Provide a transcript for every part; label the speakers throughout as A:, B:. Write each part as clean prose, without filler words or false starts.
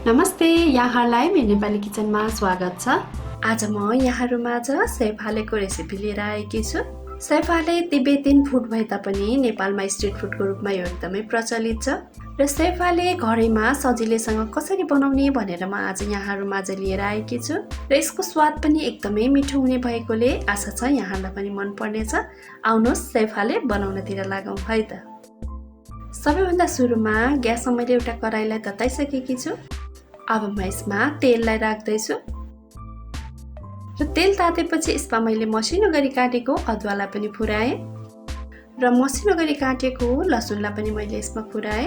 A: नमस्ते, यहाँहरूलाई मेरो नेपाली किचनमा स्वागत छ। आज म यहाँहरूमाझ स्याफालेको रेसिपी लिएर आएकी छु। स्याफाले तिब्बतीन फुड भए तापनि नेपालमा स्ट्रिट फुडको रूपमा यो एकदमै प्रचलित छ र स्याफाले घरैमा सजिलैसँग कसरी बनाउने भनेर म आज यहाँहरूमाझ लिएर आएकी छु र यसको स्वाद पनि एकदमै मिठो हुने भएकोले आशा छ यहाँहरूलाई पनि मन पर्नेछ। आउनुहोस् स्याफाले बनाउनतिर लागौँ है त। सबैभन्दा सुरुमा ग्यासमा मैले एउटा कराईलाई तताइसकेकी छु। अब म यसमा तेललाई राख्दैछु र तेल तातेपछि यसमा मैले मसिनो गरी काटेको अदुवालाई पनि फुराएँ र मसिनो गरी काटेको लसुनलाई पनि मैले यसमा फुराएँ।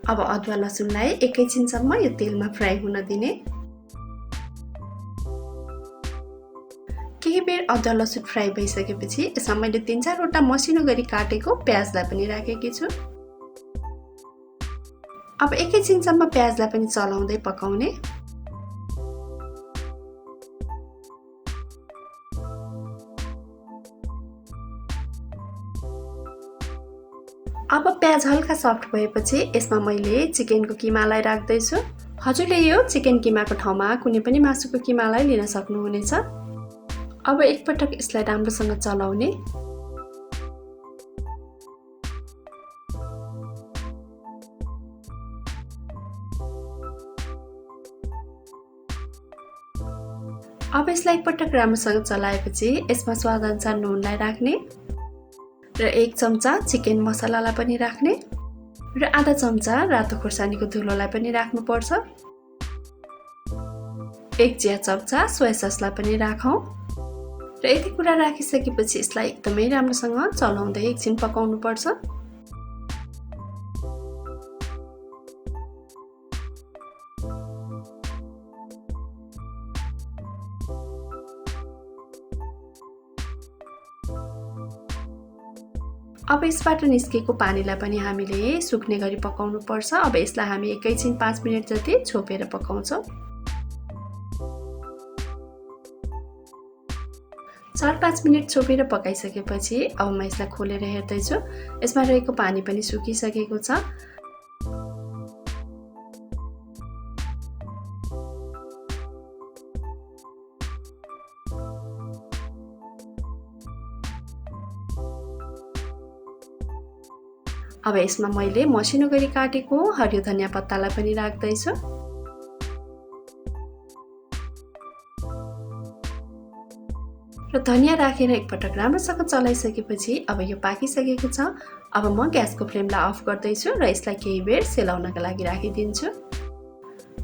A: अब अदुवा लसुनलाई एकैछिनसम्म यो तेलमा फ्राई हुन दिने। केही बेर अदुवा लसुन फ्राई भइसकेपछि यसमा मैले 3-4 वटा मसिनो गरी काटेको प्याजलाई पनि राखेकी छु। अब एकैछिनसम्म प्याजलाई पनि चलाउँदै पकाउने। अब प्याज हल्का सफ्ट भएपछि यसमा मैले चिकनको किमालाई राख्दैछु। हजुरले यो चिकन किमाको ठाउँमा कुनै पनि मासुको किमालाई लिन सक्नुहुनेछ। अब एकपटक यसलाई राम्रोसँग चलाउने। अब यसलाई एकपटक राम्रोसँग चलाएपछि यसमा स्वादअनुसार नुनलाई राख्ने र 1 चम्चा चिकन मसलालाई पनि राख्ने र आधा चम्चा रातो खोर्सानीको धुलोलाई पनि राख्नुपर्छ। 1 चिया चम्चा सोया ससलाई पनि राखौँ र यति कुरा राखिसकेपछि यसलाई एकदमै राम्रोसँग चलाउँदै एकछिन पकाउनु पर्छ। अब यसबाट निस्केको पानीलाई पनि हामीले सुक्ने गरी पकाउनु पर्छ। अब यसलाई हामी एकैछिन 5 मिनेट जति छोपेर पकाउँछौँ। 4-5 मिनेट छोपेर पकाइसकेपछि अब म यसलाई खोलेर हेर्दैछु। यसमा रहेको पानी पनि सुकिसकेको छ। अब यसमा मैले मसिनो गरी काटेको हरियो धनिया पत्तालाई पनि राख्दैछु। र धनिया राखेर एकपटक राम्रोसँग चलाइसकेपछि अब यो पाकिसकेको छ। अब म ग्यासको फ्लेमलाई अफ गर्दैछु र यसलाई केही बेर सेलाउनका लागि राखिदिन्छु।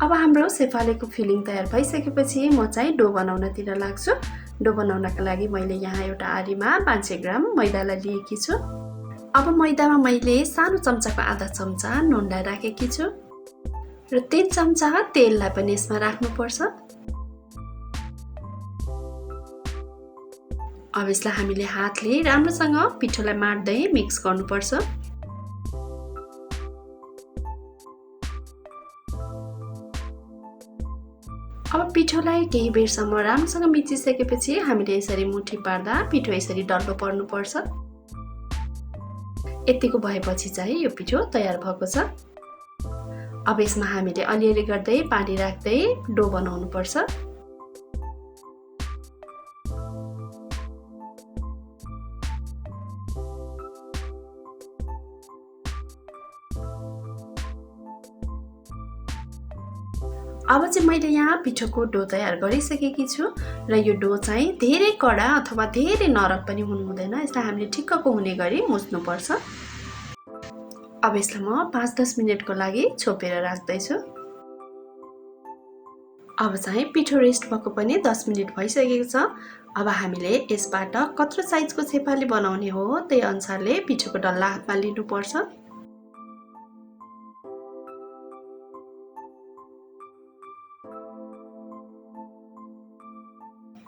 A: अब हाम्रो स्याफालेको फिलिङ तयार भइसकेपछि म चाहिँ डो बनाउनतिर लाग्छु। डो बनाउनका लागि मैले यहाँ एउटा आरीमा 500 ग्राम मैदालाई लिएकी छु। अब मैदामा मैले सानो चम्चाको आधा चम्चा नुनलाई राखेकी छु र 3 चम्चा तेललाई पनि यसमा राख्नुपर्छ। अब यसलाई हामीले हातले राम्रोसँग पिठोलाई माड्दै मिक्स गर्नुपर्छ। अब पिठोलाई केही बेरसम्म राम्रोसँग मिचिसकेपछि हामीले यसरी मुठी पार्दा पिठो यसरी डल्लो पर्नुपर्छ। यतिको भएपछि चाहिँ यो पिठो तयार भएको छ। अब यसमा हामीले अलिअलि गर्दै पानी राख्दै डो बनाउनु पर्छ। अब चाहिँ मैले यहाँ पिठोको डो तयार गरिसकेकी छु र यो डो चाहिँ धेरै कडा अथवा धेरै नरम पनि हुनु हुँदैन। यसलाई हामीले ठिक्कको हुने गरी मुछ्नुपर्छ। अब यसलाई म 5-10 मिनेटको लागि छोपेर राख्दैछु। अब चाहिँ पिठो रेस्ट भएको पनि 10 मिनेट भइसकेको छ। अब हामीले यसबाट कत्रो साइजको स्याफाले बनाउने हो त्यही अनुसारले पिठोको डल्ला हातमा लिनुपर्छ।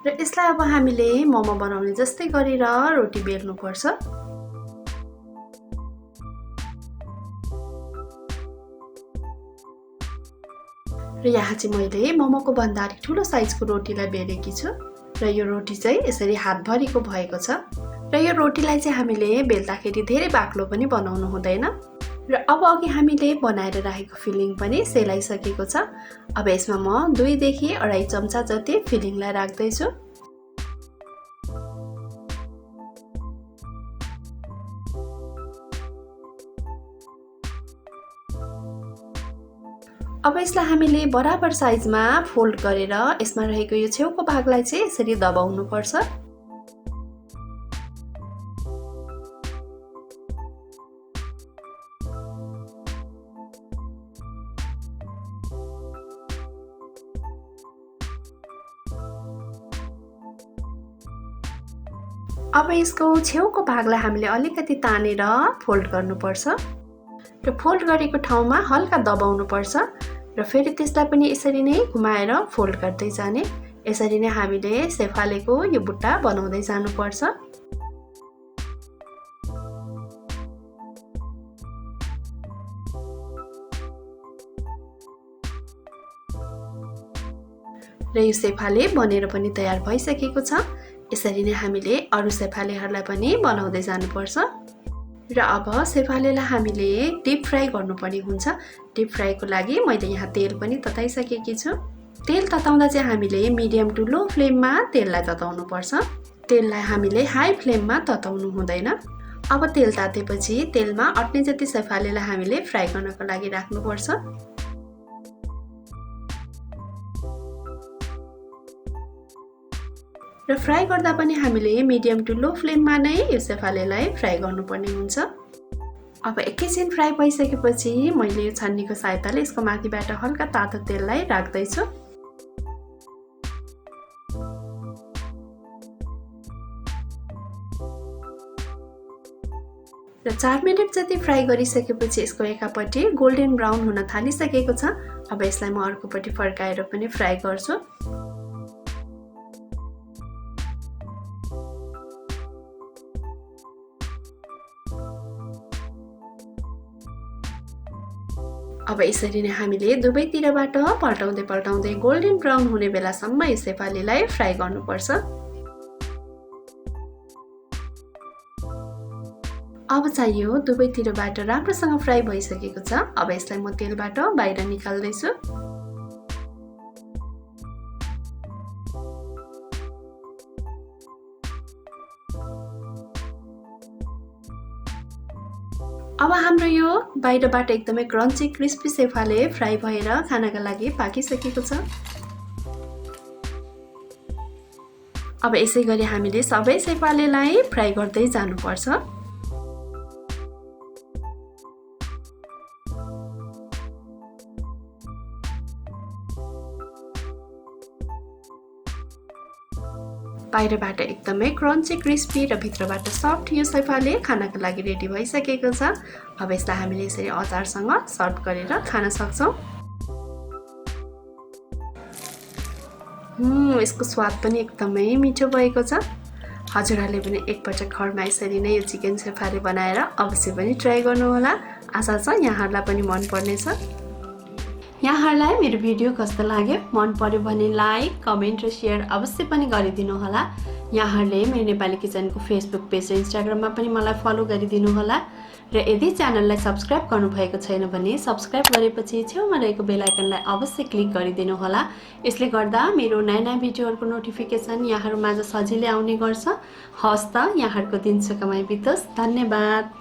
A: र यसलाई अब हामीले मोमो बनाउने जस्तै गरेर रोटी बेल्नुपर्छ। र यहाँ चाहिँ मैले मोमोको भन्दा अलिक ठुलो साइजको रोटीलाई बेलेकी छु र यो रोटी चाहिँ यसरी हातभरिको भएको छ। र यो रोटीलाई चाहिँ हामीले बेल्दाखेरि धेरै बाक्लो पनि बनाउनु हुँदैन र अब अघि हामीले बनाएर राखेको फिलिङ पनि सेलाइसकेको छ। अब यसमा म 2 देखि 2.5 चम्चा जति फिलिङलाई राख्दैछु। अब यसलाई हामीले बराबर साइजमा फोल्ड गरेर यसमा रहेको यो छेउको भागलाई चाहिँ यसरी दबाउनु पर्छ। अब यसको छेउको भागलाई हामीले अलिकति तानेर फोल्ड गर्नुपर्छ र फोल्ड गरेको ठाउँमा हल्का दबाउनु पर्छ र फेरि त्यसलाई पनि यसरी नै घुमाएर फोल्ड गर्दै जाने। यसरी नै हामीले सेफालेको यो बुट्टा बनाउँदै जानुपर्छ। र यो सेफाले बनेर पनि तयार भइसकेको छ। यसरी नै हामीले अरु सेफालेहरूलाई पनि बनाउँदै जानुपर्छ। र अब सेफालेलाई हामीले डिप फ्राई गर्नुपर्ने हुन्छ। डिप फ्राईको लागि मैले यहाँ तेल पनि तताइसकेकी छु। तेल तताउँदा चाहिँ हामीले मिडियम टु लो फ्लेममा तेललाई तताउनु पर्छ। तेललाई हामीले हाई फ्लेममा तताउनु हुँदैन। अब तेल तातेपछि तेलमा अट्ने जति सेफालेलाई हामीले फ्राई गर्नको लागि राख्नुपर्छ। र फ्राई गर्दा पनि हामीले मिडियम टु लो फ्लेममा नै यो सेफालेलाई फ्राई गर्नुपर्ने हुन्छ। अब एकैछिन फ्राई भइसकेपछि मैले यो छन्नीको सहायताले यसको माथिबाट हल्का तातो तेललाई राख्दैछु। र 4 मिनेट जति फ्राई गरिसकेपछि यसको एकापट्टि गोल्डन ब्राउन हुन थालिसकेको छ। अब यसलाई म अर्कोपट्टि फर्काएर पनि फ्राई गर्छु। अब यसरी नै हामीले दुवैतिरबाट पल्टाउँदै गोल्डन ब्राउन हुने बेलासम्म यो सेफालेलाई फ्राई गर्नुपर्छ। अब चाहिँ यो दुवैतिरबाट राम्रोसँग फ्राई भइसकेको छ। अब यसलाई म तेलबाट बाहिर निकाल्दैछु। अब हाम्रो यो बाहिरबाट एकदमै क्रन्ची क्रिस्पी सेफाले फ्राई भएर खानाका लागि पाकिसकेको छ। अब यसै गरी हामीले सबै सेफालेलाई फ्राई गर्दै जानुपर्छ। बाहिरबाट एकदमै क्रन्ची क्रिस्पी र भित्रबाट सफ्ट यो सेफाले खानाको लागि रेडी भइसकेको छ। अब यसलाई हामीले यसरी अचारसँग सर्भ गरेर खान सक्छौं। यसको स्वाद पनि एकदमै मिठो भएको छ। हजुरहरूले पनि एकपटक घरमा यसरी नै यो चिकन सेफाले बनाएर अवश्य पनि ट्राई गर्नुहोला। आशा छ यहाँहरूलाई पनि मन पर्नेछ। यहाँहरूलाई मेरो भिडियो कस्तो लाग्यो? मन पर्यो भने लाइक, कमेन्ट र शेयर अवश्य पनि गरिदिनु होला। यहाँहरूले मेरो नेपाली किचनको फेसबुक पेज र इन्स्टाग्राममा पनि मलाई फलो गरिदिनु होला। र यदि च्यानललाई सब्स्क्राइब गर्नुभएको छैन भने सब्स्क्राइब गरेपछि छेउमा रहेको बेल आइकनलाई अवश्य क्लिक गरिदिनु होला। यसले गर्दा मेरो नयाँ भिडियोहरूको नोटिफिकेसन यहाँहरूमाझ सजिलै आउने गर्छ। हवस् त, यहाँहरूको दिन सुखमय बितोस्। धन्यवाद।